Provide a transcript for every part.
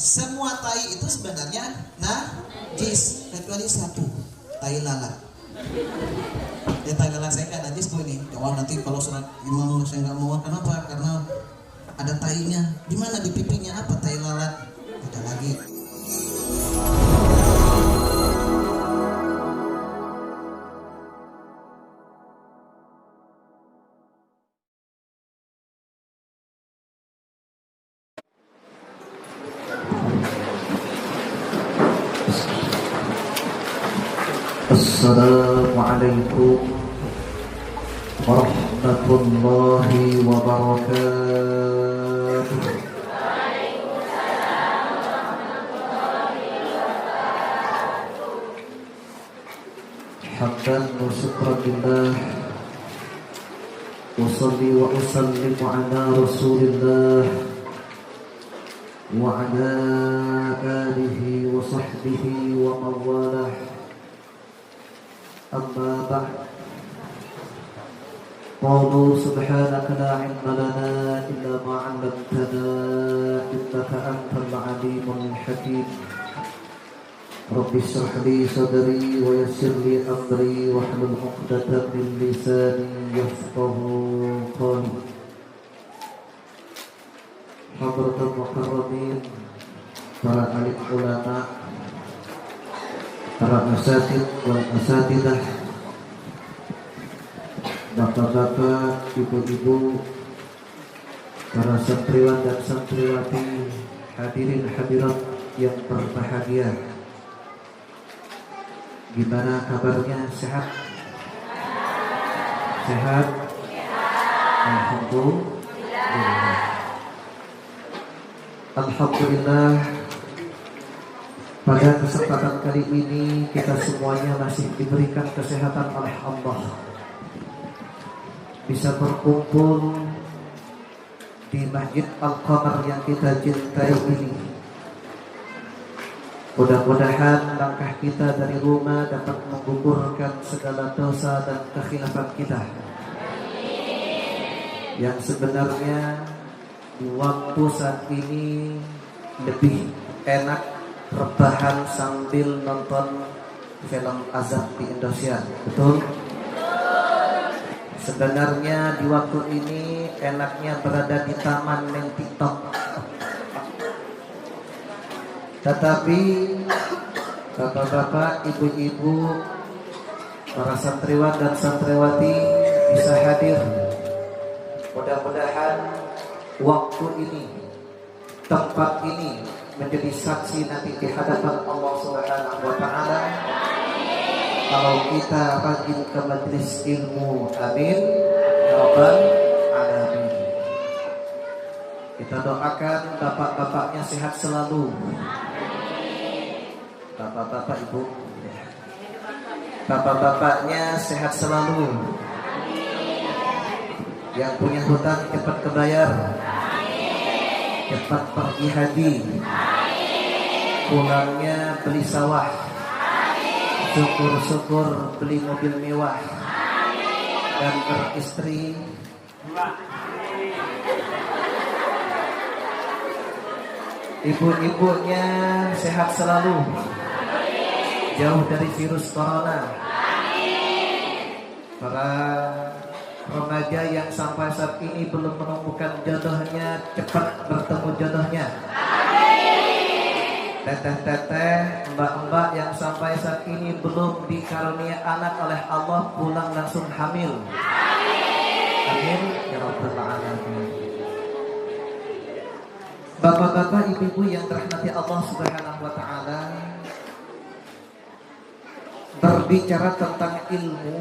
semua tai itu sebenarnya najis kecuali satu, tai lalat. Ya tai lalat saya kan najis bu ini. Jawab nanti kalau sholat imam saya nggak mau, kenapa? Karena ada tainya. Di mana? Di pipinya. Apa tai lalat? Tidak lagi. Assalamualaikum warahmatullahi wabarakatuh. Hamdan wa syukran lillah, usalli wa usallimu ala rasulillah wa ala alihi wa sahbihi wa mawalah. أما بعد قالوا سبحانك لا علم لنا إلا ما علمتنا إنك أنت العليم الحكيم رب اشرح لي صدري ويسر لي أمري واحلل عقدة من لساني يفقهوا قولي. حضرة المكرمين, para alim ulama, para asatid wal asatidah, bapak-bapak, ibu-ibu, para santriwan dan santriwati, hadirin hadirat yang berbahagia. Gimana kabarnya? Sehat? Sehat? Alhamdulillah. Alhamdulillah. Pada kesempatan kali ini kita semuanya masih diberikan kesehatan oleh Allah, bisa berkumpul di Masjid Al-Qamar yang kita cintai ini. Mudah-mudahan langkah kita dari rumah dapat menggugurkan segala dosa dan kekhilafan kita, yang sebenarnya di waktu saat ini lebih enak rebahan sambil nonton film azab di Indosiar. Betul? Sebenarnya di waktu ini enaknya berada di taman main TikTok. Tetapi bapak-bapak, ibu-ibu, para santriwan dan santriwati bisa hadir. Mudah-mudahan waktu ini, tempat ini menjadi saksi nanti di hadapan Allah Subhanahu wa taala kalau kita rajin ke majelis ilmu. Amin ya rabbal alamin. Kita doakan bapak-bapaknya sehat selalu. Bapak-bapak, ibu, bapak-bapaknya sehat selalu. Yang punya hutang cepat kebayar, cepat pergi haji, pulangnya beli sawah, syukur-syukur beli mobil mewah, dan beristri. Ibu-ibunya sehat selalu, jauh dari virus corona. Para remaja yang sampai saat ini belum menemukan jodohnya, cepat bertemu jodohnya. Teteh-teteh, mbak-mbak yang sampai saat ini belum dikarunia anak oleh Allah, pulang langsung hamil. Amin ya rabbal alamin. Bapak-bapak, ibu-ibu yang dirahmati Allah Subhanahu wa taala, berbicara tentang ilmu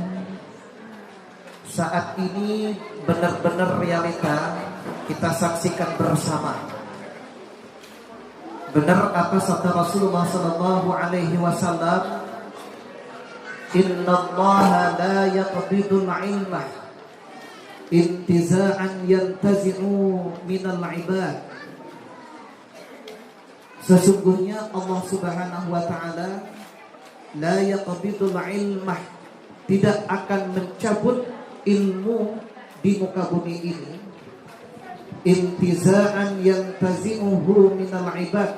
saat ini benar-benar realita kita saksikan bersama. Benar apa sabda Rasulullah sallallahu alaihi wasallam, "Innallaha la yaqbidul 'ilma intiza'an yantazi'u minal 'ibad." Sesungguhnya Allah Subhanahu wa taala la yaqbidul 'ilma, tidak akan mencabut ilmu di muka bumi ini, intiza'an yantazi'uhu minal ibad,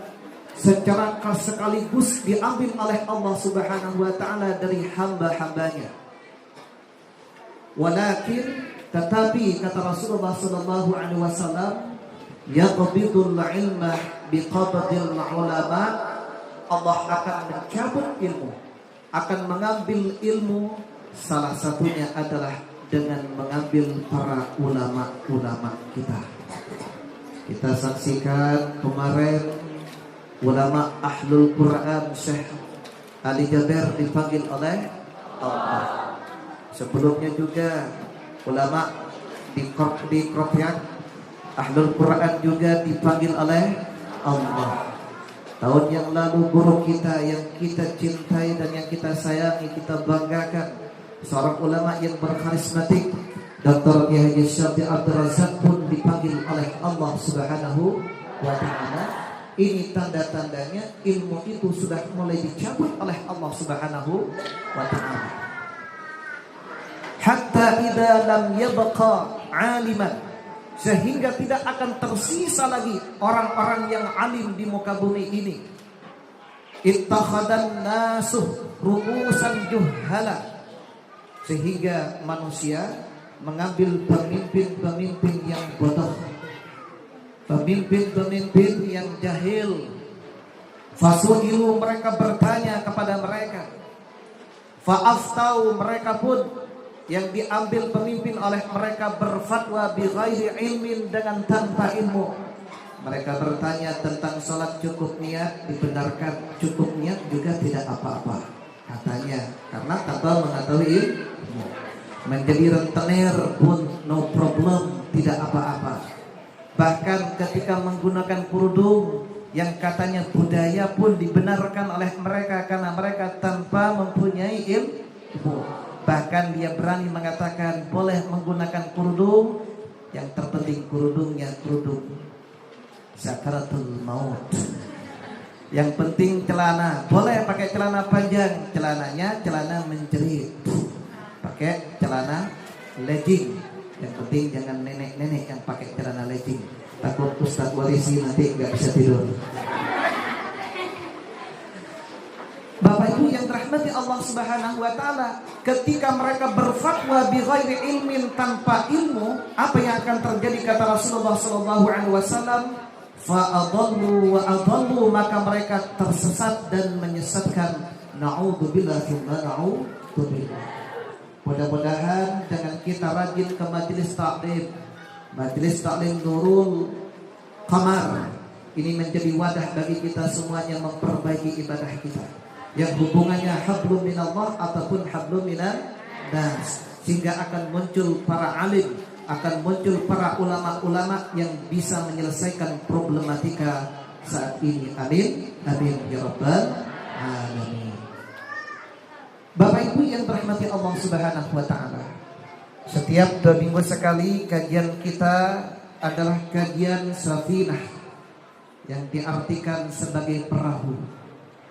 secara sekaligus diambil oleh Allah Subhanahu wa taala dari hamba-hambanya. Walakin tetapi kata Rasulullah sallallahu alaihi wasallam, yaqbidul ilma biqabdil ulama, Allah akan mencabut ilmu, akan mengambil ilmu, salah satunya adalah dengan mengambil para ulama-ulama kita. Kita saksikan kemarin ulama ahlul Quran Syekh Ali Jaber dipanggil oleh Allah. Sebelumnya juga ulama di Kropiak ahlul Quran juga dipanggil oleh Allah. Tahun yang lalu guru kita yang kita cintai dan yang kita sayangi, kita banggakan, seorang ulama yang berkarismatik, Dr. Kiai Haji Syafii Abdul Razak pun dipanggil oleh Allah Subhanahu wa taala. Ini tanda-tandanya ilmu itu sudah mulai dicabut oleh Allah Subhanahu wa taala. Hatta idza lam yabqa 'aliman, sehingga tidak akan tersisa lagi orang-orang yang alim di muka bumi ini. Ittakhadan nasuh ru'usan juhala, sehingga manusia mengambil pemimpin-pemimpin yang bodoh, pemimpin-pemimpin yang jahil. Fasu'ilu, mereka bertanya kepada mereka. Fa'aftau, mereka pun yang diambil pemimpin oleh mereka berfatwa bighairi ilmin, dengan tanpa ilmu. Mereka bertanya tentang sholat cukup niat, dibenarkan. Cukup niat juga tidak apa-apa katanya, karena tanpa mengetahui ilmu. Menjadi rentenir pun no problem, tidak apa-apa. Bahkan ketika menggunakan kerudung yang katanya budaya pun dibenarkan oleh mereka, karena mereka tanpa mempunyai ilmu. Bahkan dia berani mengatakan boleh menggunakan kerudung, yang terpenting kerudungnya kerudung sakaratul maut. Yang penting celana, boleh pakai celana panjang, celananya celana menjerit, pakai celana legging. Yang penting jangan nenek-nenek yang pakai celana legging, takut Ustaz Warisi nanti gak bisa tidur. Bapak Ibu yang dirahmati Allah Subhanahu wa taala, ketika mereka berfatwa bighairi ilmin, tanpa ilmu, apa yang akan terjadi kata Rasulullah sallallahu alaihi wasallam? Fa adallu wa adallu, maka mereka tersesat dan menyesatkan. Na'udzubillahi wa na'udzubillah. Mudah-mudahan dengan kita rajin ke majelis taklim Nurul Qamar, ini menjadi wadah bagi kita semuanya memperbaiki ibadah kita yang hubungannya hablum minallah ataupun hablum minan nas, sehingga akan muncul para alim, akan muncul para ulama-ulama yang bisa menyelesaikan problematika saat ini. Amin, amin ya rabbal alamin. Bapak Ibu yang dirahmati Allah Subhanahu wa taala, setiap 2 minggu sekali kajian kita adalah kajian safinah, yang diartikan sebagai perahu.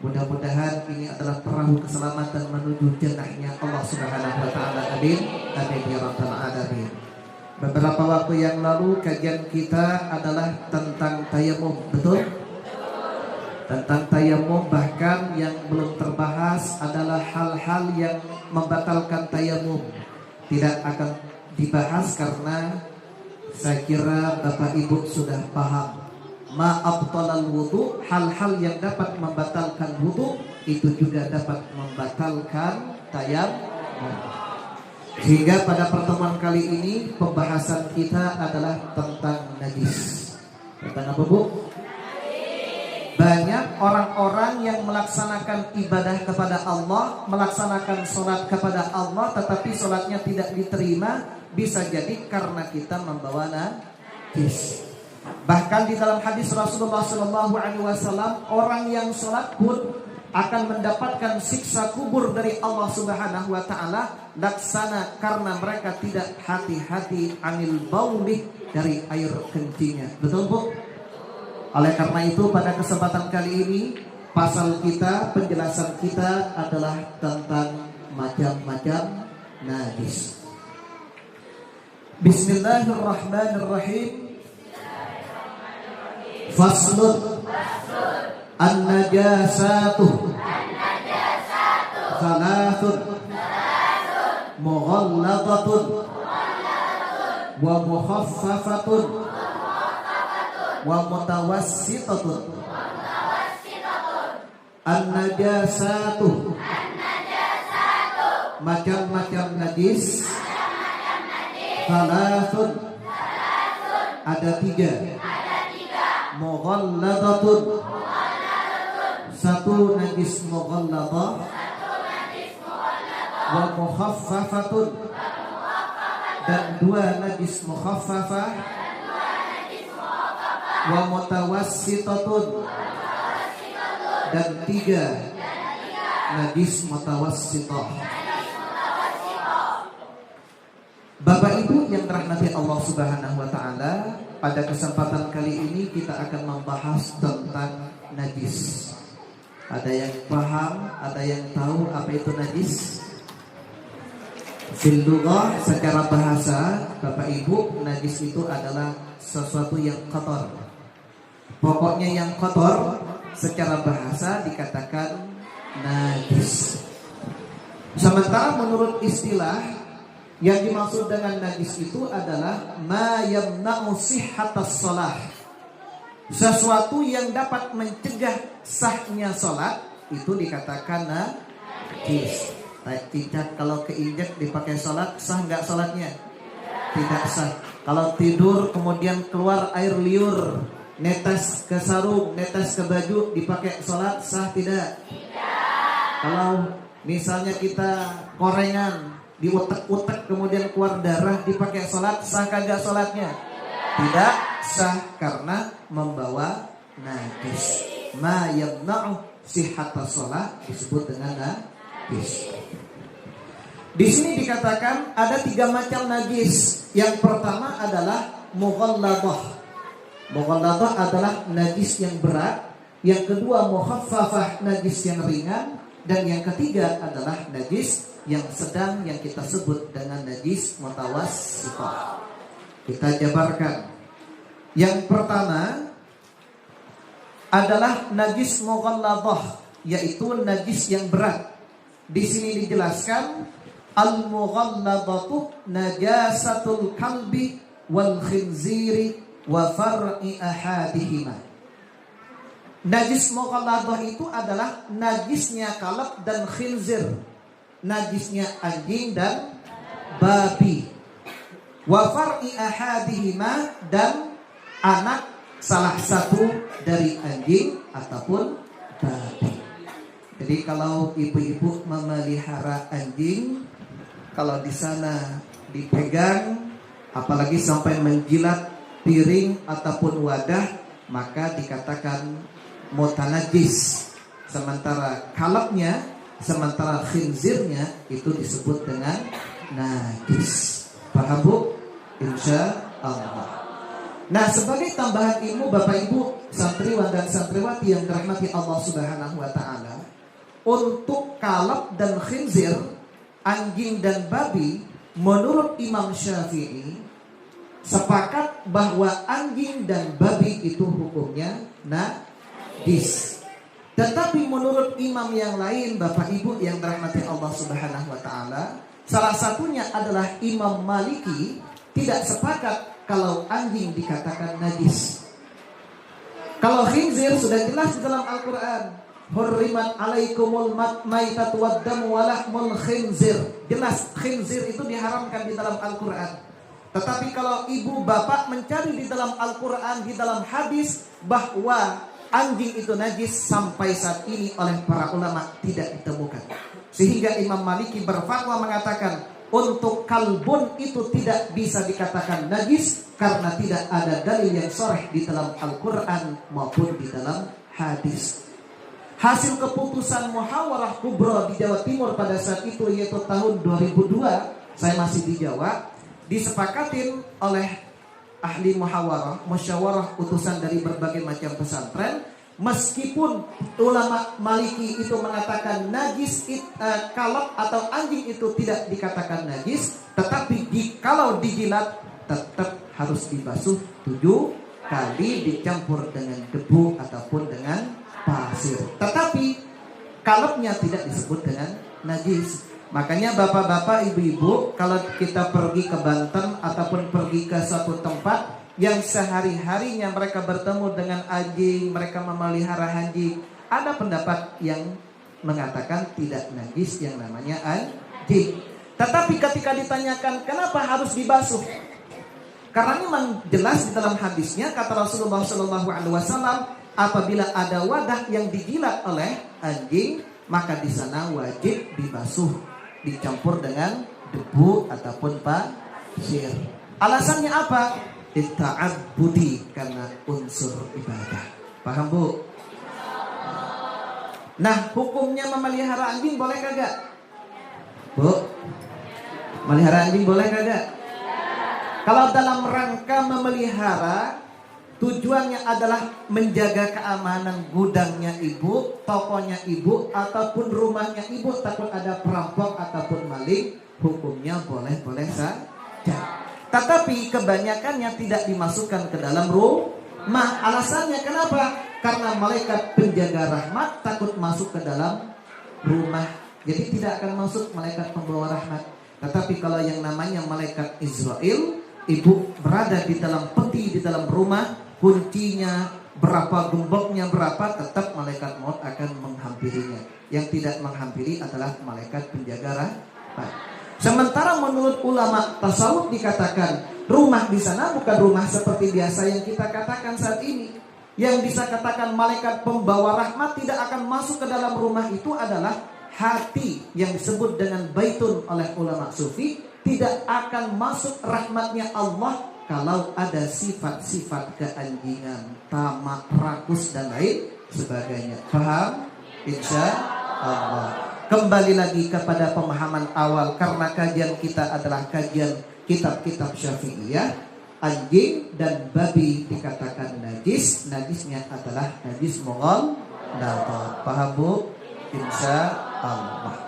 Mudah-mudahan ini adalah perahu keselamatan menuju jannahnya Allah Subhanahu wa taala. Amin, amin ya rabbal alamin. Beberapa waktu yang lalu kajian kita adalah tentang tayamum, betul? Tentang tayamum, bahkan yang belum terbahas adalah hal-hal yang membatalkan tayamum. Tidak akan dibahas karena saya kira Bapak Ibu sudah paham. Ma abtalal wudu, hal-hal yang dapat membatalkan wudu itu juga dapat membatalkan tayamum. Sehingga pada pertemuan kali ini pembahasan kita adalah tentang najis. Tentang apa, Bu? Banyak orang-orang yang melaksanakan ibadah kepada Allah, melaksanakan sholat kepada Allah, tetapi sholatnya tidak diterima. Bisa jadi karena kita membawa najis. Bahkan di dalam hadis Rasulullah SAW, orang yang sholat pun akan mendapatkan siksa kubur dari Allah Subhanahu wa taala, laksana karena mereka tidak hati-hati anil bauli, dari air kencingnya. Betul, Bu? Oleh karena itu pada kesempatan kali ini pasal kita, penjelasan kita adalah tentang macam-macam najis. Bismillahirrahmanirrahim. Faslun An-najasatu Thalathun Mughalladatun wa mukhaffafatun wa mutawassitatun. An-najasatu macam-macam najis. Thalathun ada 3. Mughalladatun satu najis mughalladah. Wa mukhaffafatun dan 2 najis mukhaffafah. Wa mutawassitatun dan 3 najis mutawassitah. Bapak Ibu yang dirahmati Allah Subhanahu wa taala, pada kesempatan kali ini kita akan membahas tentang najis. Ada yang paham, ada yang tahu apa itu najis? Fil lughah, secara bahasa, Bapak Ibu, najis itu adalah sesuatu yang kotor. Pokoknya yang kotor secara bahasa dikatakan najis. Sementara menurut istilah, yang dimaksud dengan najis itu adalah ma yamna'u sihhatas shalah. Sesuatu yang dapat mencegah sahnya salat itu dikatakan najis. Tidak, kalau keinjak dipakai salat, sah nggak salatnya? Tidak sah. Kalau tidur kemudian keluar air liur, netes ke sarung, netes ke baju, dipakai salat, sah tidak? Kalau misalnya kita korengan, diutek-utek kemudian keluar darah, dipakai salat, sah kagak salatnya? Tidak sah karena membawa najis. Ma yamna'u sihhatas shalah disebut dengan najis. Di sini dikatakan ada 3 macam najis. Yang pertama adalah mughalladah. Mughalladah adalah najis yang berat. Yang kedua mukhaffafah, najis yang ringan. Dan yang ketiga adalah najis yang sedang, yang kita sebut dengan najis mutawassithah. Kita jabarkan. Yang pertama adalah najis mughalladah, yaitu najis yang berat. Di sini dijelaskan al-mughalladatu najasatul kalbi wal khinziri wa far'i ahadihima. Najis mughalladah itu adalah najisnya kalb dan khinzir, najisnya anjing dan babi. Wa far'i ahadihima, dan anak salah satu dari anjing ataupun babi. Jadi kalau ibu-ibu memelihara anjing, kalau di sana dipegang, apalagi sampai menjilat piring ataupun wadah, maka dikatakan mutanajis. Sementara kalabnya, sementara khinzirnya itu disebut dengan najis. Paham Bu? Insya Allah. Nah, sebagai tambahan ilmu Bapak Ibu santriwan dan santriwati yang dirahmati Allah Subhanahu wa taala, untuk kalab dan khinzir, anjing dan babi, menurut Imam Syafi'i sepakat bahwa anjing dan babi itu hukumnya najis. Tetapi menurut imam yang lain, Bapak Ibu yang dirahmati Allah Subhanahu wa taala, salah satunya adalah Imam Maliki, tidak sepakat kalau anjing dikatakan najis. Kalau khinzir sudah jelas di dalam Al-Quran, hurrimat alaikumul maitatu waddamu walahmul khinzir. Jelas khinzir itu diharamkan di dalam Al-Quran. Tetapi kalau ibu bapak mencari di dalam Al-Quran, di dalam hadis, bahwa anjing itu najis, sampai saat ini oleh para ulama tidak ditemukan. Sehingga Imam Maliki berfatwa mengatakan, untuk kalbun itu tidak bisa dikatakan najis karena tidak ada dalil yang sharih di dalam Al-Quran maupun di dalam hadis. Hasil keputusan Muhawarah Kubra di Jawa Timur pada saat itu, yaitu tahun 2002, saya masih di Jawa, disepakatin oleh ahli muhawarah, musyawarah utusan dari berbagai macam pesantren. Meskipun ulama Maliki itu mengatakan najis, kalab atau anjing itu tidak dikatakan najis, tetapi kalau dijilat tetap harus dibasuh 7 kali, dicampur dengan debu ataupun dengan pasir. pasir. Tetapi kalebnya tidak disebut dengan najis. Makanya bapak-bapak, ibu-ibu, kalau kita pergi ke Banten ataupun pergi ke suatu tempat yang sehari-harinya mereka bertemu dengan anjing, mereka memelihara anjing, ada pendapat yang mengatakan tidak najis yang namanya anjing. Tetapi ketika ditanyakan kenapa harus dibasuh, karena memang jelas di dalam hadisnya kata Rasulullah SAW, apabila ada wadah yang dijilat oleh anjing, maka di sana wajib dibasuh, dicampur dengan debu ataupun pasir. Alasannya apa? Ta'abbudi, karena unsur ibadah. Paham Bu? Nah, hukumnya memelihara anjing boleh kagak? Bu, melihara anjing boleh kagak? Kalau dalam rangka memelihara, tujuannya adalah menjaga keamanan gudangnya ibu, tokonya ibu, ataupun rumahnya ibu, takut ada perampok ataupun maling, hukumnya boleh-boleh saja. Tetapi kebanyakannya tidak dimasukkan ke dalam rumah. Alasannya kenapa? Karena malaikat penjaga rahmat takut masuk ke dalam rumah. Jadi tidak akan masuk malaikat pembawa rahmat. Tetapi kalau yang namanya malaikat Israel, ibu berada di dalam peti, di dalam rumah, kuncinya berapa, gemboknya berapa, tetap malaikat maut akan menghampirinya. Yang tidak menghampiri adalah malaikat penjaga rahmat. Sementara menurut ulama tasawuf dikatakan rumah di sana bukan rumah seperti biasa yang kita katakan saat ini. Yang bisa katakan malaikat pembawa rahmat tidak akan masuk ke dalam rumah itu adalah hati yang disebut dengan baitun oleh ulama sufi. Tidak akan masuk rahmatnya Allah kalau ada sifat-sifat keanjingan, tamak, rakus dan lain sebagainya. Paham? Insya Allah. Kembali lagi kepada pemahaman awal, karena kajian kita adalah kajian kitab-kitab Syafi'iyah. Anjing dan babi dikatakan najis, najisnya adalah najis mughalladhah. Paham Bu? Insya Allah.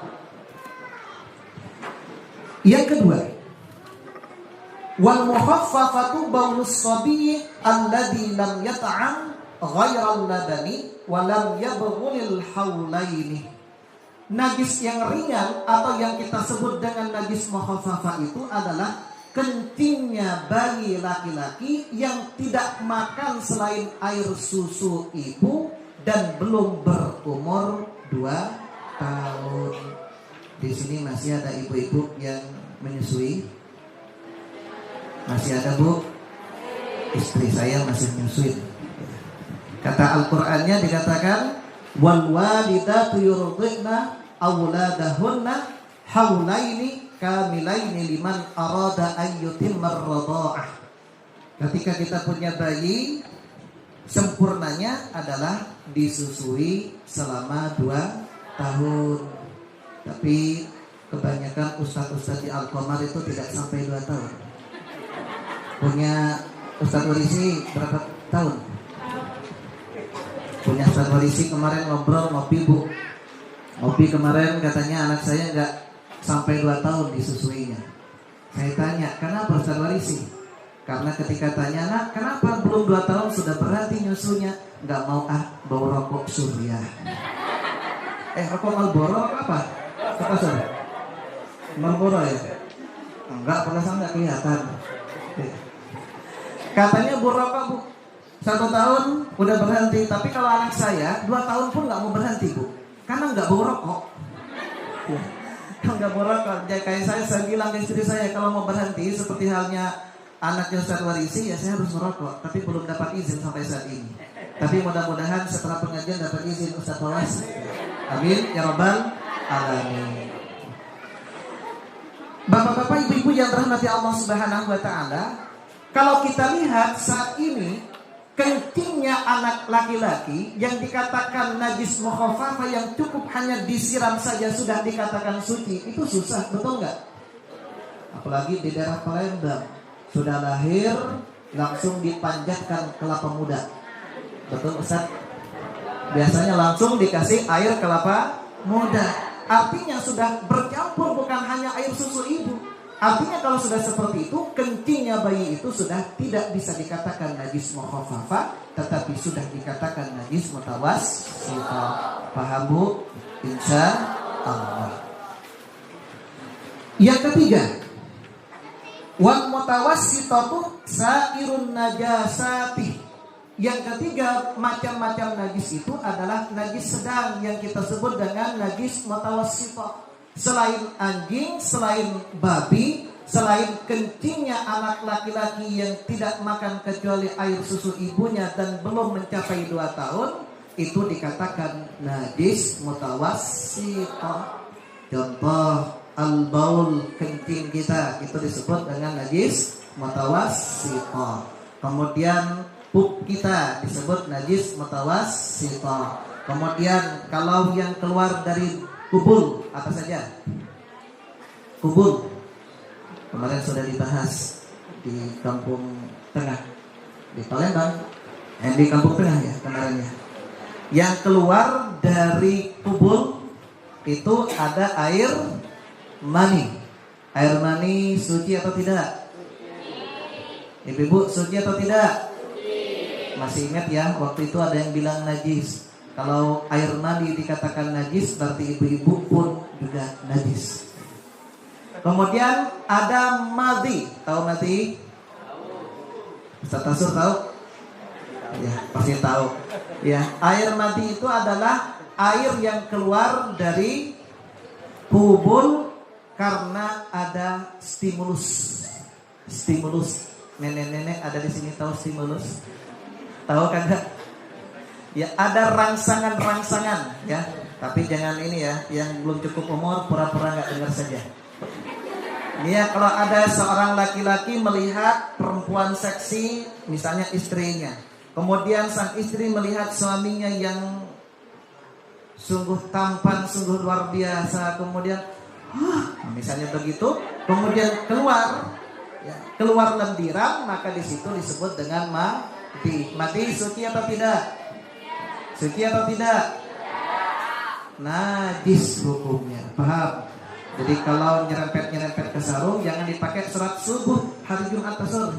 Yang kedua, wal mukhaffafatu baulus sabiy alladhi lam yata'am ghairal ladani wa lam yabghulil haulaini. Najis yang ringan atau yang kita sebut dengan najis mukhaffafah itu adalah kencingnya bayi laki-laki yang tidak makan selain air susu ibu dan belum berumur 2 tahun. Di sini masih ada ibu-ibu yang menyusui? Masih ada Bu? Istri saya masih menyusui. Kata Al-Qur'annya dikatakan wal walidatu yurdi'na auladahunna haulaini kamilaini liman arada an yutimmar radha'ah. Ketika kita punya bayi, sempurnanya adalah disusui selama 2 tahun. Tapi kebanyakan ustaz-ustaz di Al-Qamar itu tidak sampai 2 tahun. Punya Ustaz Warisi berapa tahun? Punya Ustaz Warisi kemarin ngobrol ngopi Bu. Ngopi kemarin katanya anak saya enggak sampai 2 tahun disusuinya. Saya tanya, kenapa Ustaz Warisi? Karena ketika tanya, nak kenapa belum 2 tahun sudah berhenti nyusunya? Enggak mau bau rokok surya. Rokok Marlboro apa? Apa Sur? Marlboro ya? Enggak, pernah enggak kelihatan. Katanya Bu rokok Bu 1 tahun udah berhenti. Tapi kalau anak saya 2 tahun pun enggak mau berhenti Bu, karena enggak bau rokok. Enggak bau rokok. Jadi kayak saya bilang ke istri saya, kalau mau berhenti seperti halnya anaknya Ustaz Warisi, ya saya harus merokok. Tapi belum dapat izin sampai saat ini. Tapi mudah-mudahan setelah pengajian dapat izin Ustaz Warisi. Amin ya rabbal alamin. Bapak-bapak, ibu-ibu yang dirahmati Allah Subhanahu wa taala, kalau kita lihat saat ini kencingnya anak laki-laki yang dikatakan najis mukhaffafah yang cukup hanya disiram saja sudah dikatakan suci, itu susah, betul nggak? Apalagi di daerah Palembang, sudah lahir langsung dipanjatkan kelapa muda, betul Ustaz? Biasanya langsung dikasih air kelapa muda. Artinya sudah bercampur bukan hanya air susu ibu, Artinya kalau sudah seperti itu, kencingnya bayi itu sudah tidak bisa dikatakan najis mukhaffafah, tetapi sudah dikatakan najis mutawassithah. Paham Bu? Insya Allah. Yang ketiga, wal mutawassithatu sairun najasati. Yang ketiga, macam-macam najis itu adalah najis sedang yang kita sebut dengan najis mutawassithah. Selain anjing, selain babi, selain kencingnya anak laki-laki yang tidak makan kecuali air susu ibunya dan belum mencapai 2 tahun, itu dikatakan najis mutawassithah. Contoh al-baul, kencing kita, itu disebut dengan najis mutawassithah. Kemudian pup kita disebut najis mutawassithah. Kemudian kalau yang keluar dari kubul, apa saja? Kubul kemarin sudah dibahas di Kampung Tengah, di Palembang, di Kampung Tengah ya kemarinnya. Yang keluar dari kubul itu ada air mani. Air mani suci atau tidak? Ibu-ibu, suci atau tidak? Masih ingat ya, waktu itu ada yang bilang najis. Kalau air mani dikatakan najis, berarti ibu-ibu pun juga najis. Kemudian ada madhi. Tahu madhi? Ustaz Tasur tahu? Ya, pasti tahu. Ya, air madhi itu adalah air yang keluar dari kubul karena ada stimulus. Stimulus. Nenek-nenek ada di sini tahu stimulus? Tahu kan? Ya, ada rangsangan-rangsangan ya. Tapi jangan ini ya, yang belum cukup umur pura-pura nggak dengar saja. Ya, kalau ada seorang laki-laki melihat perempuan seksi, misalnya istrinya, kemudian sang istri melihat suaminya yang sungguh tampan, sungguh luar biasa, kemudian misalnya begitu, kemudian keluar lendiran, maka di situ disebut dengan mati. Mati suci atau tidak? Suci atau tidak? Najis hukumnya. Paham? Jadi kalau nyerempet ke sarung, jangan dipakai surat subuh hari Jumat Tasur.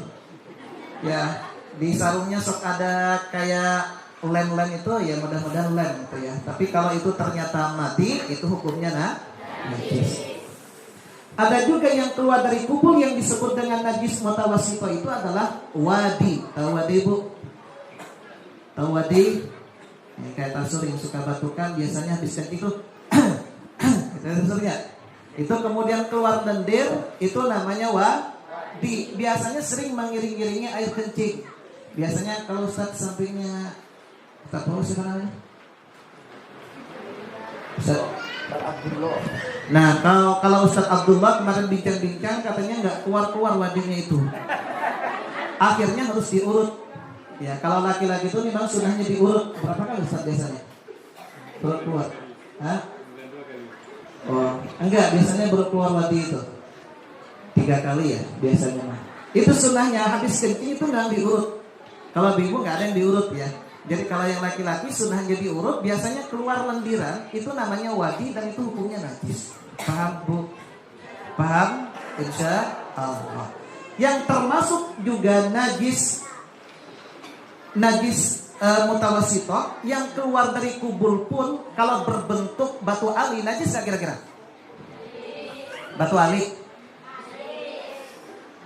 Ya, di sarungnya sok ada kayak lem-lem itu, ya mudah-mudahan lem itu ya. Tapi kalau itu ternyata mati, itu hukumnya najis. Ada juga yang keluar dari kubul yang disebut dengan najis mutawassithah, itu adalah wadi. Tahu wadi Bu? Tahu wadi? Yang kayak Tasur yang suka batukan biasanya habis kencing itu itu kemudian keluar lendir, itu namanya wadi. Biasanya sering mengiring-iringi air kencing. Biasanya kalau Ustaz sampingnya Ustaz Paulus siapa namanya? Ustaz Abdullah. Nah, kalau Ustaz Abdullah kemarin bincang-bincang katanya nggak keluar wadinya itu. Akhirnya harus diurut. Ya, kalau laki-laki itu memang sunahnya diurut. Berapa kali Ustaz biasanya? Keluar. Hah? Oh, enggak, biasanya keluar wadi itu 3 kali ya biasanya mah. Itu sunahnya, habis kencing itu nggak diurut. Kalau ibu nggak ada yang diurut ya. Jadi kalau yang laki-laki sunahnya diurut, biasanya keluar lendiran, itu namanya wadi dan itu hukumnya najis. Paham Bu? Paham? Insya Allah. Yang termasuk juga najis mutawassithah yang keluar dari kubul pun kalau berbentuk batu ali, najis gak kira-kira? Batu ali.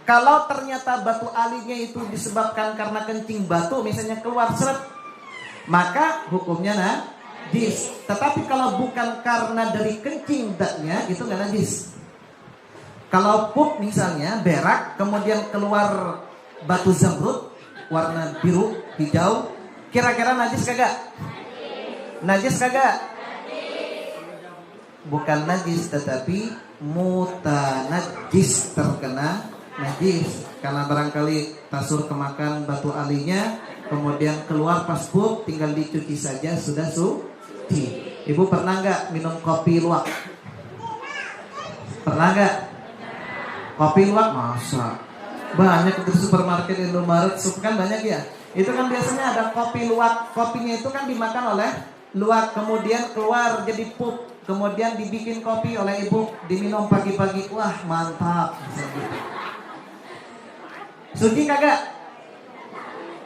Kalau ternyata batu alinya itu disebabkan karena kencing batu, misalnya keluar seret, maka hukumnya najis. Tetapi kalau bukan karena dari kencing datnya, itu gak najis. Kalau pup misalnya berak, kemudian keluar batu zamrud warna biru, hijau, kira-kira najis kagak? Najis kagak? Bukan najis, tetapi mutanajis, terkena najis. Karena barangkali Tasur kemakan batu alinya, kemudian keluar pas pup, tinggal dicuci saja sudah suci. Ibu pernah nggak minum kopi luwak? Pernah nggak? Kopi luwak? Masa? Banyak di supermarket, Indomaret, kan banyak ya. Itu kan biasanya ada kopi luwak. Kopinya itu kan dimakan oleh luwak, kemudian keluar jadi pup. kemudian dibikin kopi oleh ibu, diminum pagi-pagi, wah mantap. Suci kagak?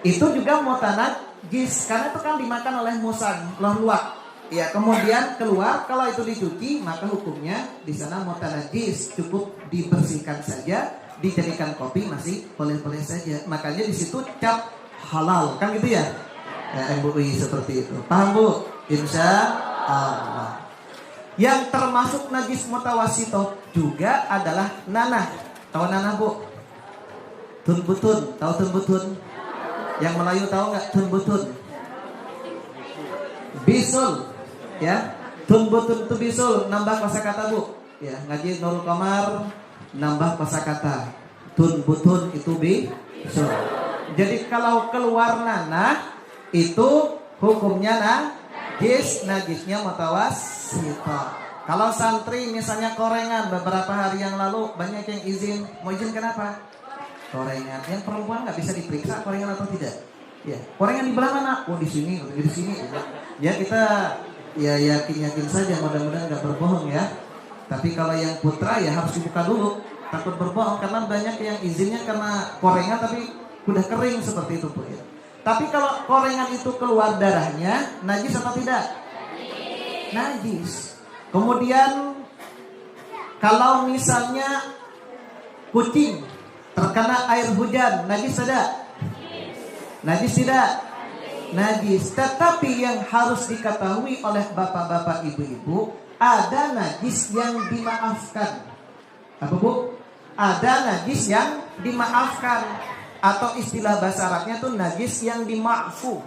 Itu juga mutanajis, karena itu kan dimakan oleh musang, luwak. Ya, kemudian keluar, kalau itu dicuci, maka hukumnya di sana mutanajis, cukup dibersihkan saja, dijadikan kopi masih boleh-boleh saja. Makanya di situ cap halal, kan gitu ya? Ya, MUI seperti itu. Paham Bu? Insya Allah. Yang termasuk najis mutawasito juga adalah nanah. Tahu nanah Bu? Tunbutun, tahu tunbutun? Yang Melayu tahu nggak tunbutun? Bisul, ya. Tunbutun itu bisul, nambah kosakata Bu. Ya, ngaji Nurul Qamar, nambah kosakata. Tunbutun itu bisul. Jadi kalau keluar nanah itu hukumnya najisnya mutawasito. Kalau santri misalnya korengan beberapa hari yang lalu banyak yang izin, mau izin kenapa? Korengan, yang perempuan nggak bisa diperiksa korengan atau tidak. Ya, korengan di belah mana? Oh di sini, di sini. Ya kita ya yakin saja, mudah-mudahan nggak berbohong ya. Tapi kalau yang putra ya harus dibuka dulu, takut berbohong karena banyak yang izinnya karena korengan tapi udah kering seperti itu Bu ya. Tapi kalau korengan itu keluar darahnya, najis atau tidak? Najis. Kemudian kalau misalnya kucing terkena air hujan, najis tidak? Najis tidak? Najis. Tetapi yang harus diketahui oleh bapak-bapak ibu-ibu, ada najis yang dimaafkan. Apa Bu? Ada najis yang dimaafkan. Atau istilah bahasa Arabnya tuh najis yang dimaafu.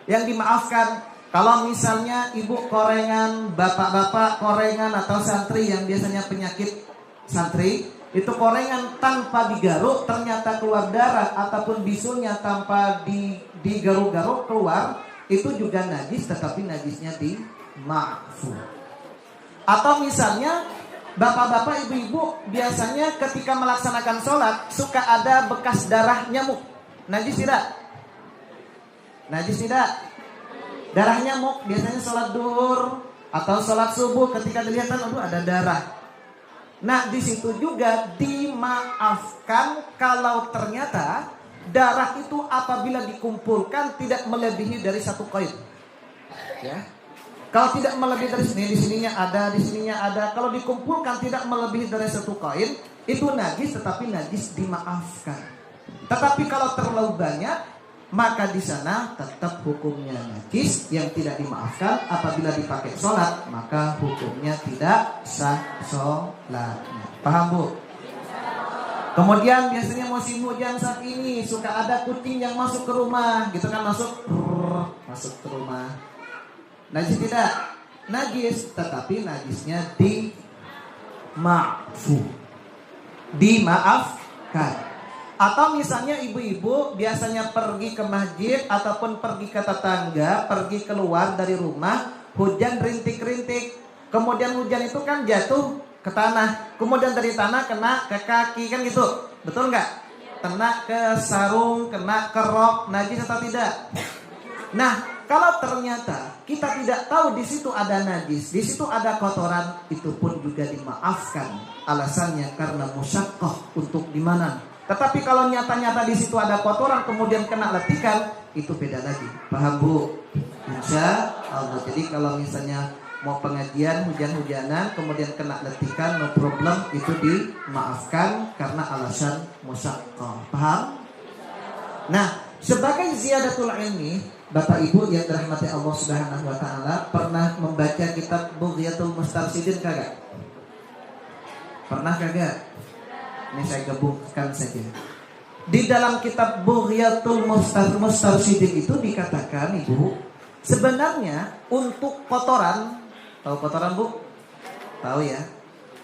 Yang dimaafkan. Kalau misalnya ibu korengan, bapak-bapak korengan atau santri yang biasanya penyakit santri, itu korengan tanpa digaruk ternyata keluar darah ataupun bisulnya tanpa digaruk-garuk keluar, itu juga najis tetapi najisnya dimaafu. Atau misalnya bapak-bapak ibu-ibu biasanya ketika melaksanakan sholat suka ada bekas darah nyamuk. Najis tidak? Najis tidak? Darah nyamuk biasanya sholat duhur atau sholat subuh ketika dilihat aduh ada darah. Nah di situ juga dimaafkan kalau ternyata darah itu apabila dikumpulkan tidak melebihi dari satu koin. Ya. Kalau tidak melebihi dari sini, di sininya ada, di sininya ada. Kalau dikumpulkan tidak melebihi dari satu koin, itu najis tetapi najis dimaafkan. Tetapi kalau terlalu banyak, maka di sana tetap hukumnya najis yang tidak dimaafkan. Apabila dipakai sholat, maka hukumnya tidak sah sholatnya. Paham Bu? Kemudian biasanya musim hujan saat ini suka ada kucing yang masuk ke rumah, gitu kan, masuk ke rumah. Najis tidak? Najis, tetapi najisnya dimaafkan. Atau misalnya ibu-ibu biasanya pergi ke masjid ataupun pergi ke tetangga, pergi keluar dari rumah, hujan rintik-rintik. Kemudian hujan itu kan jatuh ke tanah, kemudian dari tanah kena ke kaki, kan gitu. Betul nggak? Kena ke sarung, kena ke rok, najis atau tidak? Nah, kalau ternyata kita tidak tahu di situ ada najis, di situ ada kotoran, itu pun juga dimaafkan. Alasannya karena musyaqqah untuk di mana. Tetapi kalau nyata-nyata di situ ada kotoran kemudian kena letikan, itu beda lagi. Paham Bu? Insya Allah. Jadi kalau misalnya mau pengajian hujan-hujanan kemudian kena letikan, no problem, itu dimaafkan karena alasan musyaqqah. Paham? Nah, sebagai ziyadatul ilmi, Bapak Ibu yang dirahmati Allah Subhanahu wa taala, pernah membaca kitab Bughyatul Mustarsyidin kagak? Pernah kagak? Ini saya gabungkan saja. Di dalam kitab Bughyatul Mustarsyidin itu dikatakan, Ibu, sebenarnya untuk kotoran, tahu kotoran Bu? Tahu ya?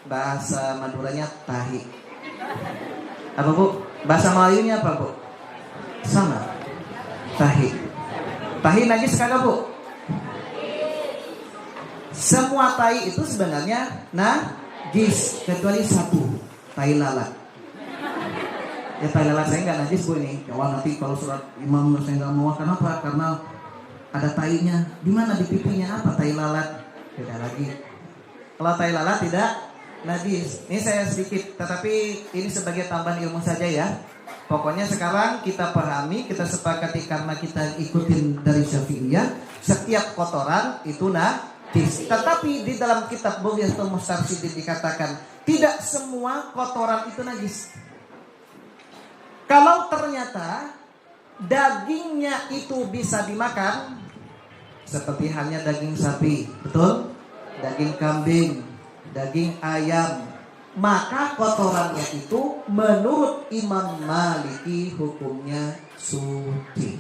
Bahasa Maduranya tahi. Apa Bu? Bahasa Melayunya apa Bu? Sama. Tahi. Tahi najis kagak Bu? Semua tahi itu sebenarnya najis kecuali satu, tahi lalat. Ya tahi lalat saya nggak najis Bu ini. Ya wah, nanti kalau surat imam saya nggak mau, kenapa? Karena ada tahinya. Di mana? Di pipinya. Apa tahi lalat? Beda lagi. Kalau tai lalat tidak najis. Ini saya sedikit, tetapi ini sebagai tambahan ilmu saja ya. Pokoknya sekarang kita pahami, kita sepakati karena kita ikutin dari Syafi'iyah, setiap kotoran itu najis. Tetapi di dalam kitab Bughyatul Mustarsyidin dikatakan tidak semua kotoran itu najis. Kalau ternyata dagingnya itu bisa dimakan, seperti halnya daging sapi, betul? Daging kambing, daging ayam, maka kotorannya itu menurut Imam Maliki hukumnya suci.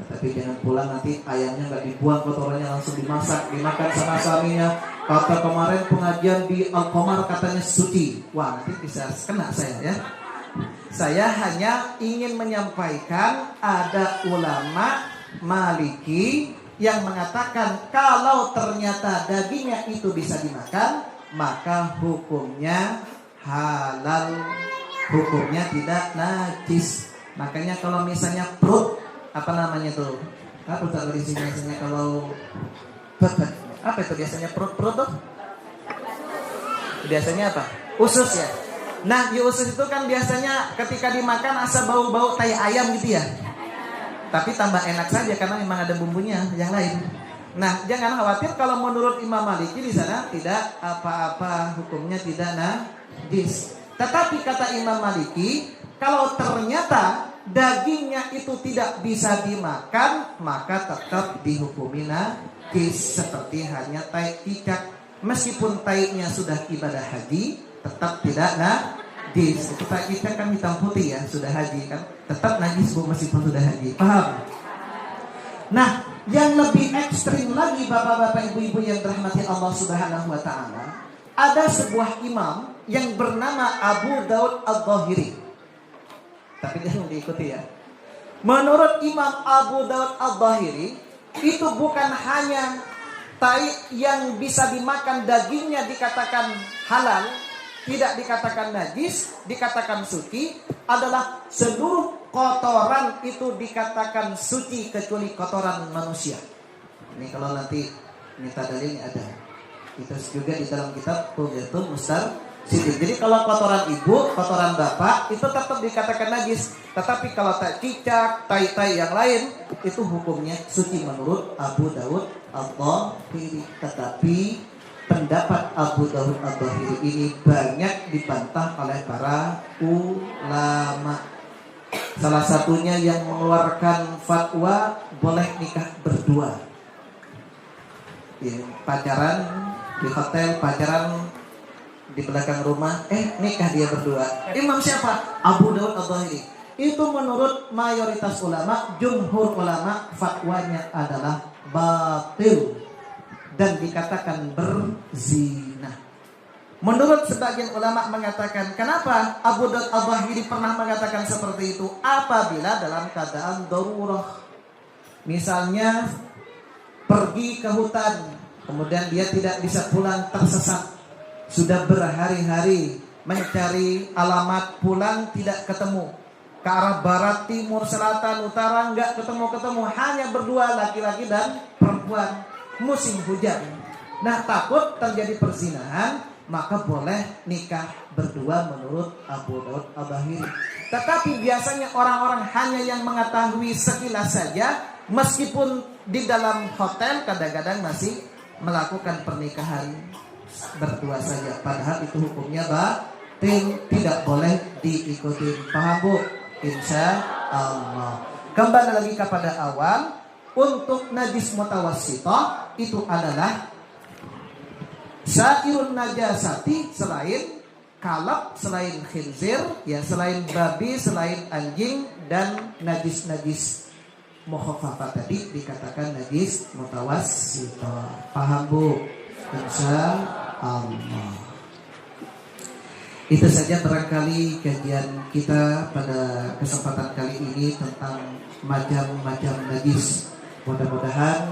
Tapi jangan pulang nanti ayamnya nggak dibuang, kotorannya langsung dimasak, dimakan sama suaminya. Kata kemarin pengajian di Al-Qamar katanya suci. Wah, nanti bisa kena saya ya. Saya hanya ingin menyampaikan ada ulama Maliki yang mengatakan kalau ternyata dagingnya itu bisa dimakan, maka hukumnya halal, hukumnya tidak najis. Makanya kalau misalnya perut, apa namanya tuh? Apa tuh di sini biasanya kalau apa itu biasanya perut tuh? Biasanya apa? Usus ya. Nah, di usus itu kan biasanya ketika dimakan asa bau-bau tai ayam gitu ya. Tapi tambah enak saja karena memang ada bumbunya yang lain. Nah, jangan khawatir kalau menurut Imam Maliki di sana tidak apa-apa, hukumnya tidak najis. Tetapi kata Imam Maliki, kalau ternyata dagingnya itu tidak bisa dimakan, maka tetap dihukumi najis seperti hanya tai cicak. Meskipun tainya sudah ibadah haji, tetap tidak najis. Tai cicak kan hitam putih ya, sudah haji kan, tetap najis meskipun sudah haji. Paham? Nah, yang lebih ekstrim lagi bapak-bapak ibu-ibu yang dirahmati Allah Subhanahu wa taala, ada sebuah imam yang bernama Abu Daud Al-Dhahiri. Tapi jangan diikuti ya. Menurut Imam Abu Daud Al-Dhahiri, itu bukan hanya tai yang bisa dimakan dagingnya dikatakan halal, tidak dikatakan najis, dikatakan suci, adalah seluruh kotoran itu dikatakan suci kecuali kotoran manusia. Ini kalau nanti minta dalilnya ada. Itu juga di dalam kitab Bughyatul Mustarsyidin. Jadi kalau kotoran ibu, kotoran bapak itu tetap dikatakan najis. Tetapi kalau tai cicak, tai yang lain itu hukumnya suci menurut Abu Daud Al-Dhahiri. Tetapi pendapat Abu Daud Al-Dhahiri ini banyak dibantah oleh para ulama. Salah satunya yang mengeluarkan fatwa boleh nikah berdua. Ya, pacaran di hotel, pacaran di belakang rumah, nikah dia berdua. Imam siapa? Abu Daud Al-Dhahiri. Itu menurut mayoritas ulama, jumhur ulama, fatwanya adalah batil dan dikatakan berzina. Menurut sebagian ulama mengatakan, kenapa Abu Daud Al-Dhahiri pernah mengatakan seperti itu? Apabila dalam keadaan darurah, misalnya pergi ke hutan, kemudian dia tidak bisa pulang, tersesat, sudah berhari-hari mencari alamat, pulang tidak ketemu, ke arah barat, timur, selatan, utara, enggak ketemu-ketemu, hanya berdua, laki-laki dan perempuan, musim hujan. Nah, takut terjadi perzinahan, maka boleh nikah berdua menurut Abu Daud Al-Dhahiri. Tetapi biasanya orang-orang hanya yang mengetahui sekilas saja, meskipun di dalam hotel kadang-kadang masih melakukan pernikahan berdua saja. Padahal itu hukumnya batil, tidak boleh diikuti. Paham Bu? Insya Allah. Kembali lagi kepada awal, untuk najis mutawassithah itu adalah syairun najasati, selain kalab, selain khinzir, ya selain babi, selain anjing, dan najis-najis mukhaffafah tadi dikatakan najis mutawassithah. Paham Bu? Insya Allah. Itu saja barangkali kajian kita pada kesempatan kali ini tentang macam-macam najis. Mudah-mudahan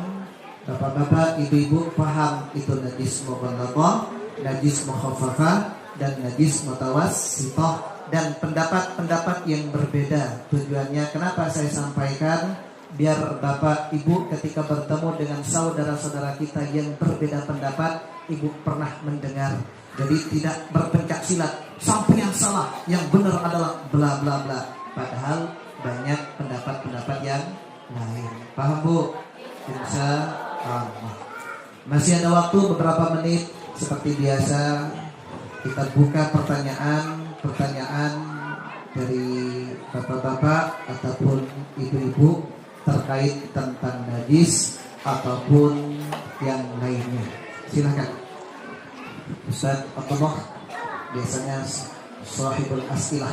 bapak-bapak, ibu-ibu paham itu najis mughalladhah, najis mukhaffafah, dan najis mutawassithah, dan pendapat-pendapat yang berbeda. Tujuannya kenapa saya sampaikan? Biar bapak ibu ketika bertemu dengan saudara-saudara kita yang berbeda pendapat, ibu pernah mendengar. Jadi tidak berpencak silat, sampai yang salah, yang benar adalah bla bla bla. Padahal banyak pendapat-pendapat yang lain. Paham Bu? Insya Allah. Masih ada waktu beberapa menit. Seperti biasa kita buka pertanyaan dari bapak-bapak ataupun ibu-ibu terkait tentang najis ataupun yang lainnya. Silakan. Ustaz Abdullah biasanya sahibul as'ilah.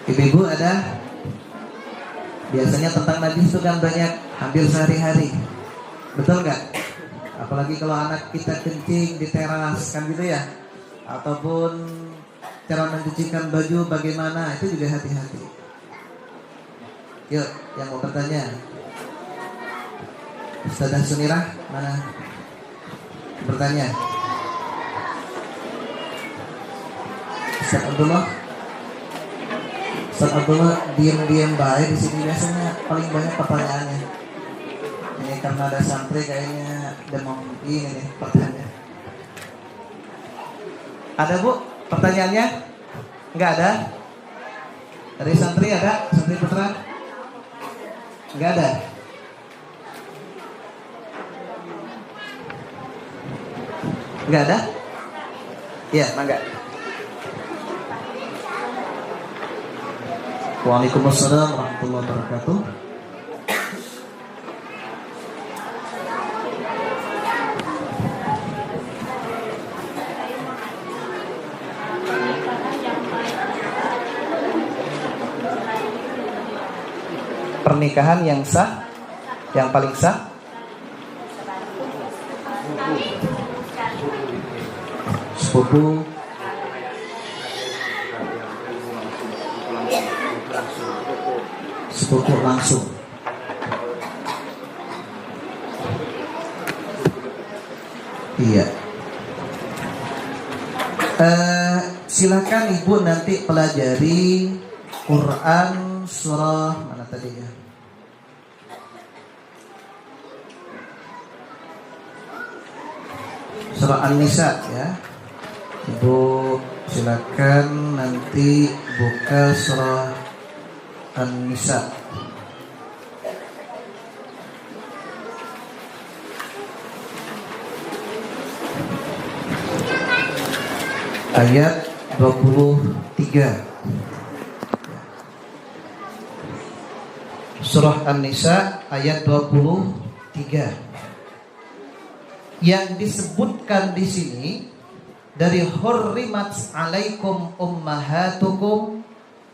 Ibu-ibu ada? Biasanya tentang najis itu kan banyak, hampir sehari-hari. Betul nggak? Apalagi kalau anak kita kencing di teras kan gitu ya. Ataupun cara mencucikan baju bagaimana, itu juga hati-hati. Yuk, yang mau bertanya. Ustazah Sunirah, mana? Bertanya. Ustaz Abdullah. Ustaz Abdullah diam-diam baik di sini, biasanya paling banyak pertanyaannya. Ini karena ada santri kayaknya demam ini nih pertanyaan. Ada Bu pertanyaannya? Enggak ada? Dari santri ada? Santri putra? Enggak ada? Enggak ada? Iya, mangga. Waalaikumsalam warahmatullahi wabarakatuh. Pernikahan yang sah, yang paling sah, sepupu, sepupu langsung. Iya. Silakan Ibu nanti pelajari Quran surah mana tadi ya? Surah An-Nisa ya. Ibu silakan nanti buka surah An-Nisa. Ayat 23. Surah An-Nisa ayat 23. Yang disebutkan di sini dari hurrimat alaikum ummahatukum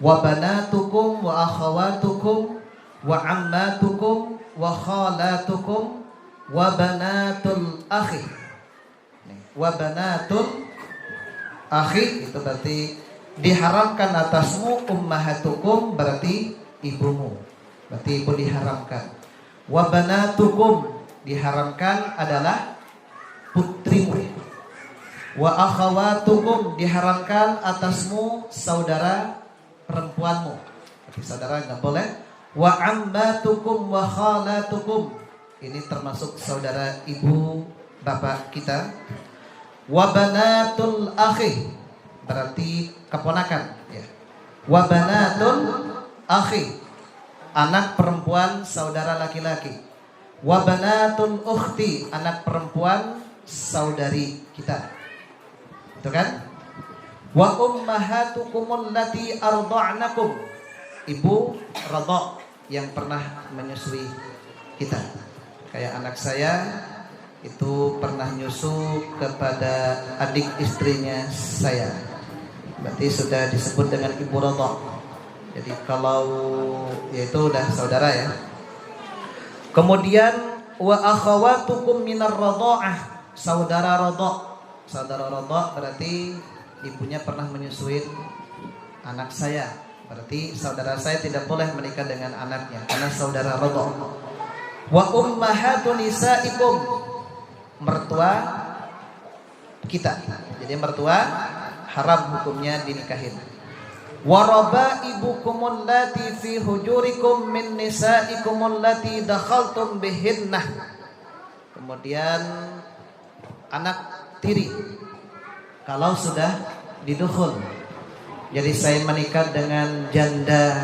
wa banatukum wa akhawatukum wa ammatukum wa khalatukum wa banatul akhi. Wa banatul akhi itu berarti diharamkan atasmu, ummahatukum berarti ibumu. Berarti ibu diharamkan. Wa banatukum diharamkan adalah putrimu. Wa akhawatukum diharamkan atasmu saudara perempuanmu. Tapi saudara enggak boleh. Wa ammatukum wa khalatukum ini termasuk saudara ibu bapak kita. Wa banatul akhi berarti keponakan ya. Wa banatul akhi anak perempuan saudara laki-laki. Wa banatul ukhti anak perempuan saudari kita. Itu kan? Wa ummahatukum allati arda'nakum ibu radha yang pernah menyusui kita. Kayak anak saya itu pernah nyusu kepada adik istrinya saya. Berarti sudah disebut dengan ibu radha. Jadi kalau yaitu udah saudara ya. Kemudian wa akhawatukum minar radha'ah saudara radha. Saudara radha berarti ibunya pernah menyusuin anak saya. Berarti saudara saya tidak boleh menikah dengan anaknya karena saudara radha. Wa ummahatu nisaikum mertua kita. Jadi mertua haram hukumnya dinikahin. Warabaibukum allati fi hujurikum min nisaikum allati dakhaltum bihinnah. Kemudian anak tiri kalau sudah didukhul. Jadi saya menikah dengan janda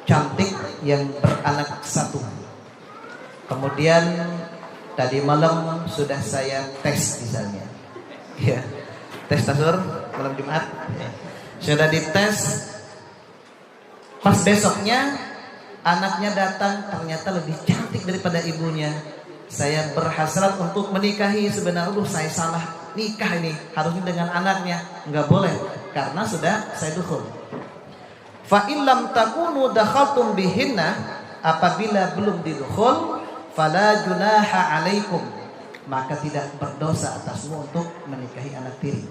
cantik yang beranak satu. Kemudian tadi malam sudah saya tes misalnya. Ya. Tes tasur malam Jumat. Ya. Sudah dites, pas besoknya anaknya datang ternyata lebih cantik daripada ibunya. Saya berhasrat untuk menikahi, sebenarnya saya salah nikah ini, harusnya dengan anaknya. Enggak boleh, karena sudah saya dukhul. Fa illam takunu dakhaltum bihinna, apabila belum didukhul, fala junaha alaikum, maka tidak berdosa atasmu untuk menikahi anak tiri.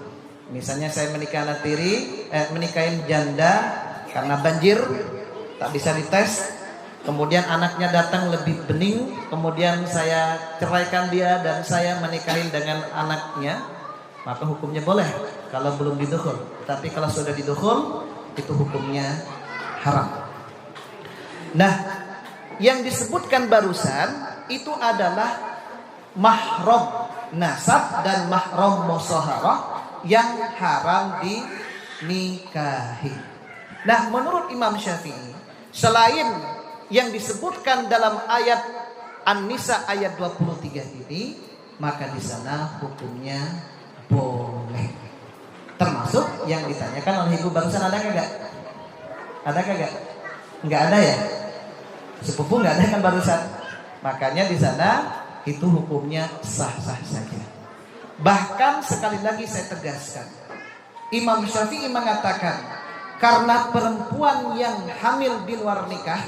Misalnya saya menikah anak tiri, menikahin janda karena banjir, tak bisa dites. Kemudian anaknya datang lebih bening, kemudian saya ceraikan dia dan saya menikahin dengan anaknya, maka hukumnya boleh kalau belum didukhul. Tapi kalau sudah didukhul, itu hukumnya haram. Nah, yang disebutkan barusan itu adalah mahram nasab dan mahram musyaharah yang haram dinikahi. Nah, menurut Imam Syafi'i, selain yang disebutkan dalam ayat An-Nisa ayat 23 ini, maka di sana hukumnya boleh. Termasuk yang ditanyakan oleh ibu barusan, ada kagak? Ada kagak? Enggak ada ya? Sepupu enggak ada kan barusan? Makanya di sana itu hukumnya sah-sah saja. Bahkan sekali lagi saya tegaskan, Imam Syafi'i mengatakan karena perempuan yang hamil di luar nikah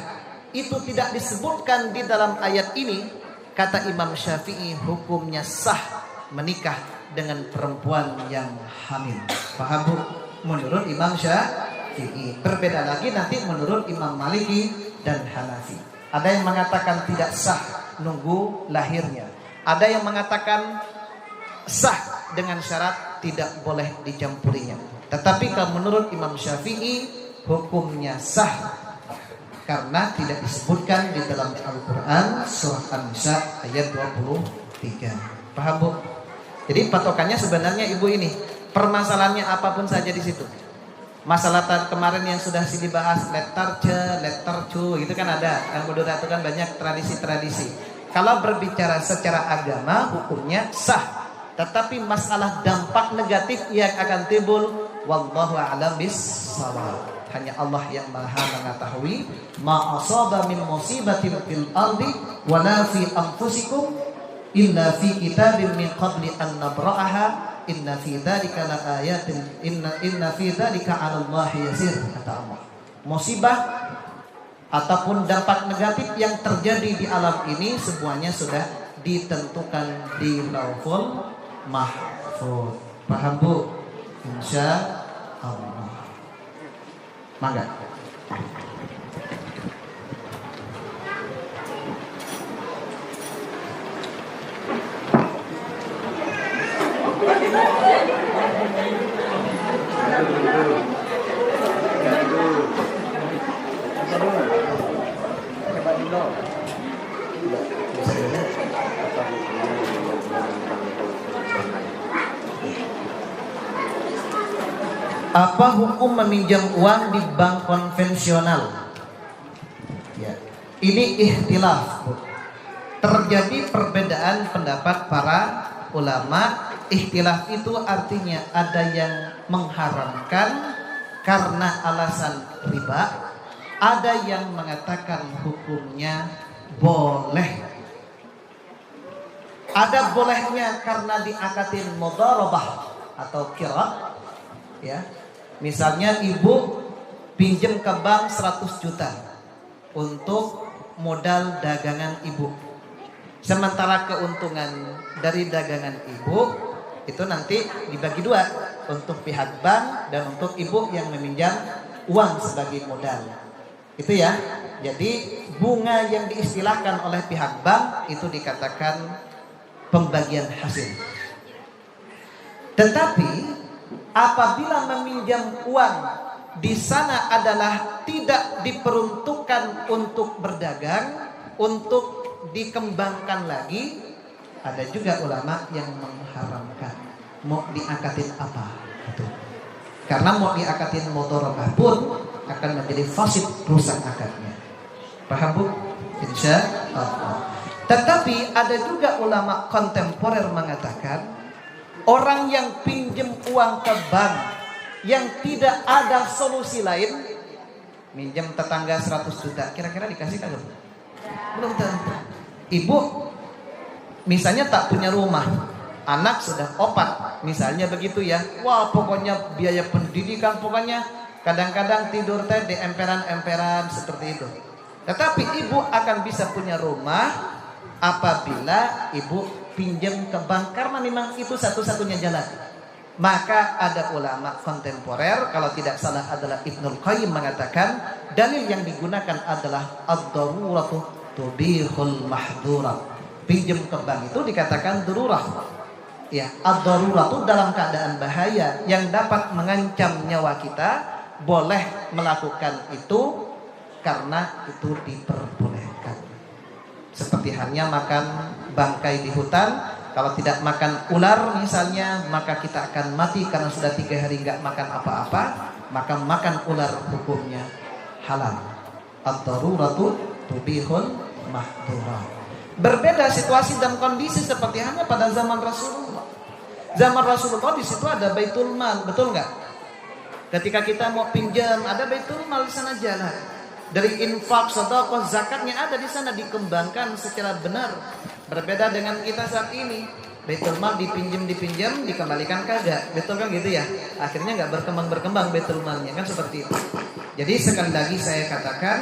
itu tidak disebutkan di dalam ayat ini, kata Imam Syafi'i hukumnya sah menikah dengan perempuan yang hamil. Paham Bu? Menurut Imam Syafi'i. Berbeda lagi nanti menurut Imam Maliki dan Hanafi. Ada yang mengatakan tidak sah nunggu lahirnya. Ada yang mengatakan sah dengan syarat tidak boleh dicampurinya. Tetapi kalau menurut Imam Syafi'i hukumnya sah karena tidak disebutkan di dalam Al-Quran surah An-Nisa ayat 23. Paham Bu? Jadi patokannya sebenarnya ibu ini, permasalahannya apapun saja di situ. Masalah kemarin yang sudah dibahas letter cu itu kan ada. Yang Budura itu kan banyak tradisi-tradisi. Kalau berbicara secara agama hukumnya sah. Tetapi masalah dampak negatif yang akan timbul, wallahu a'lam bissawab. Hanya Allah yang Maha mengetahui. Ma asaba min musibatin fil ardi wala fi anfusikum illa fi kitabin min qabli an nabra'aha inna fi dzalika laayatin inna fi dzalika 'ala Allahi yasir, kata Allah. Musibah ataupun dampak negatif yang terjadi di alam ini semuanya sudah ditentukan di Lauhul Mahfuz. Paham Bu? Insya Allah. Mangga. Apa hukum meminjam uang di bank konvensional? Ya, ini ikhtilaf. Terjadi perbedaan pendapat para ulama. Ikhtilaf itu artinya ada yang mengharamkan karena alasan riba, ada yang mengatakan hukumnya boleh. Ada bolehnya karena diakatin mudharabah atau qirah, ya. Misalnya ibu pinjam ke bank 100 juta untuk modal dagangan ibu. Sementara keuntungan dari dagangan ibu itu nanti dibagi dua, untuk pihak bank dan untuk ibu yang meminjam uang sebagai modal. Itu ya. Jadi bunga yang diistilahkan oleh pihak bank itu dikatakan pembagian hasil. Tetapi apabila meminjam uang di sana adalah tidak diperuntukkan untuk berdagang, untuk dikembangkan lagi. Ada juga ulama yang mengharamkan. Mau diakatin apa? Itu. Karena mau diakatin mudharabah pun akan menjadi fasid, rusak akadnya. Paham Bu? Insya Allah. Tetapi ada juga ulama kontemporer mengatakan, orang yang pinjam uang ke bank yang tidak ada solusi lain, minjem tetangga 100 juta, kira-kira dikasih kan? Belum tentu. Ibu misalnya tak punya rumah, anak sudah opat, misalnya begitu ya. Wah, pokoknya biaya pendidikan, pokoknya kadang-kadang tidur teh di emperan-emperan seperti itu. Tetapi ibu akan bisa punya rumah apabila ibu pinjam ke bank, karena memang itu satu-satunya jalan. Maka ada ulama kontemporer, kalau tidak salah adalah Ibnul Qayyim, mengatakan dalil yang digunakan adalah ad-daruratu tubihul mahdurat. Pinjam ke bank itu dikatakan darurah. Ya, ad-daruratu dalam keadaan bahaya yang dapat mengancam nyawa kita, boleh melakukan itu karena itu diperbolehkan. Seperti halnya makan bangkai di hutan, kalau tidak makan ular misalnya, maka kita akan mati karena sudah 3 hari nggak makan apa-apa, maka makan ular hukumnya halal. Ad-daruratu tubihul mahdurah. Berbeda situasi dan kondisi seperti halnya pada zaman Rasulullah. Zaman Rasulullah di situ ada Baitul Mal, betul nggak? Ketika kita mau pinjam, ada Baitul Mal di sana jalan. Dari infak, sedekah, zakatnya ada di sana, dikembangkan secara benar. Berbeda dengan kita saat ini, Baitul Mal dipinjam, dikembalikan kagak, betul kan gitu ya? Akhirnya nggak berkembang Baitul Malnya, kan seperti itu. Jadi sekali lagi saya katakan,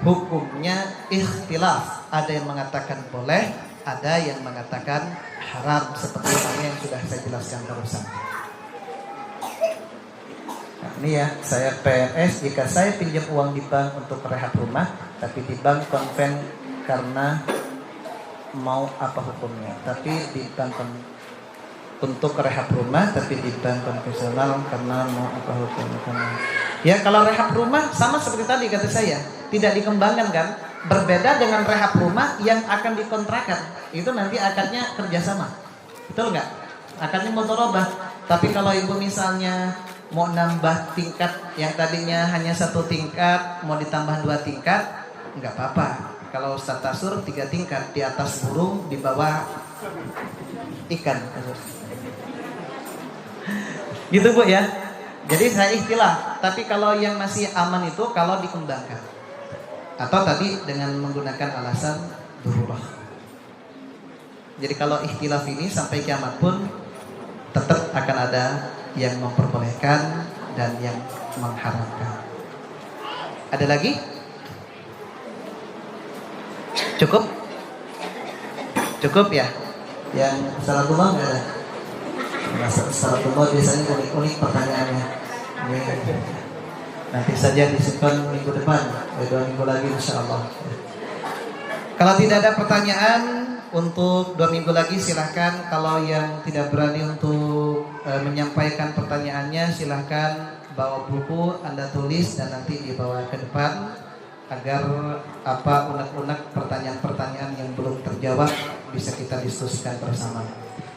hukumnya ikhtilaf. Ada yang mengatakan boleh, ada yang mengatakan haram, seperti yang sudah saya jelaskan barusan. Ini ya, saya PNS, jika saya pinjam uang di bank untuk rehab rumah, tapi di bank konven karena mau apa hukumnya? Tapi di bank untuk rehab rumah, tapi di bank konvensional karena mau apa hukumnya? Ya, kalau rehab rumah sama seperti tadi kata saya, tidak dikembangkan kan? Berbeda dengan rehab rumah yang akan dikontrakan. Itu nanti akadnya kerjasama, betul nggak? Akadnya mudharabah. Tapi kalau ibu misalnya mau nambah tingkat yang tadinya hanya 1 tingkat, mau ditambah 2 tingkat, nggak apa-apa. Kalau Ustaz Tasur 3 tingkat, di atas burung, di bawah ikan. Gitu Bu ya. Jadi saya ikhtilaf. Tapi kalau yang masih aman itu kalau dikembangkan, atau tadi dengan menggunakan alasan darurah. Jadi kalau ikhtilaf ini sampai kiamat pun tetap akan ada yang memperbolehkan dan yang mengharamkan. Ada lagi? Cukup? Cukup ya? Yang salatullah nggak ada? Salatullah biasanya unik-unik pertanyaannya. Ini nanti saja disimpan minggu depan, 2 minggu lagi insya Allah. Kalau tidak ada pertanyaan untuk 2 minggu lagi silahkan. Kalau yang tidak berani untuk menyampaikan pertanyaannya, silahkan bawa buku, Anda tulis dan nanti dibawa ke depan agar unek-unek pertanyaan-pertanyaan yang belum terjawab bisa kita diskusikan bersama.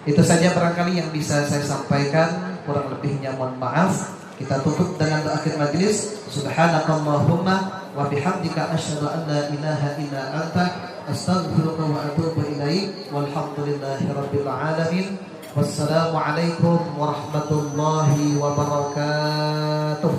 Itu saja barangkali yang bisa saya sampaikan, kurang lebihnya mohon maaf. Kita tutup dengan doa akhir majelis. Subhanakallahumma wa bihamdika asyhadu an la ilaha illa anta astaghfiruka wa atubu ilaik. Walhamdulillahirabbil alamin. Wassalamualaikum warahmatullahi wabarakatuh.